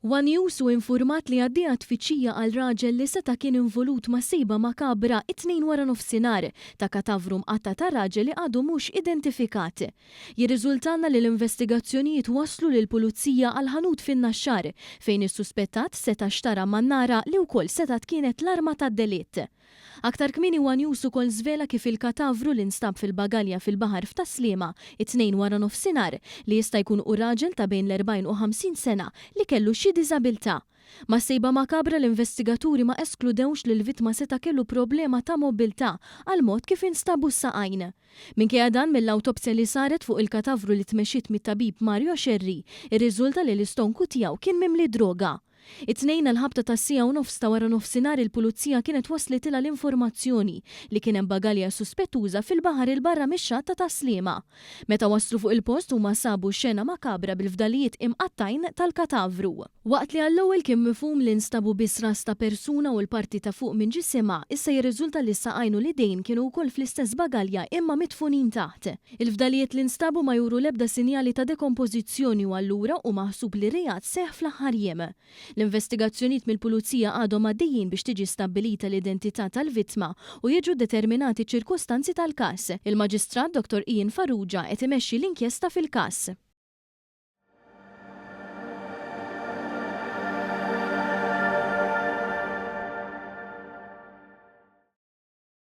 One News u informat li għaddija tfittxija għal raġel li seta' kien involut ma' sejba makabra 2 wara nofsinhar ta' katavru mqatta ta' raġel li għadu mhux identifikat. Jirriżultanna li l-investigazzjonijiet waslu lil pulizija għal ħanut fin-Naxxar fejn is-suspettat seta' xtara mannara li wkoll setat kienet l-arma tad-delitt. Aktar kmieni One News ukoll żvela kif il-katavru li nstab fil-bagalja fil-baħar f'Taslima 2 wara nofsinhar li jista' jkun u raġel ta' bejn l-40 u 50 sena li kellu xi diżabilità. Ma' sejba makabra l-investigaturi ma eskludewx li l-vittma seta' kellu problema ta' mobilità għal mod kif instabu s-saqajn. Minkejja dan mill-awtopsja li saret fuq il-katavru li tmexxiet mit-tabib Mario Xerri, irriżulta li l-istonku tiegħu kien mimli droga. It-tnejn l-ħabta ta' sija u nofs ta' wara nofsinhar il-pulizija kienet waslitilha l-informazzjoni li kien hemm bagalja suspettuża fil-baħar il-barra mix-xatt ta' Taslima. Meta waslu fuq il-post huma sabu xena makabra bil-fdalijiet imqattajn tal-katavru. Waqt li għall-ewwel kien mifhum li nstabu biss ras ta' persuna u l-parti ta' fuq minn ġisimha, issa jirriżulta li s-saqajn u l-idejn kienu wkoll fl-istess bagalja imma mitfunin taħt. Il-fdalijiet li nstabu ma juru l-ebda sinjali ta' dekompożizzjoni u allura u maħsub li rejat seħħ fl-aħħar jiem. L-investigazzjonijiet mill-pulizija għadhom għaddejjin biex tiġi stabbilita l-identità tal-vittma u jiġu determinati ċirkostanzi tal-każ. Il-Maġistrat Dr. Ian Farrugia qed imexxi l-inkjesta fil-każ.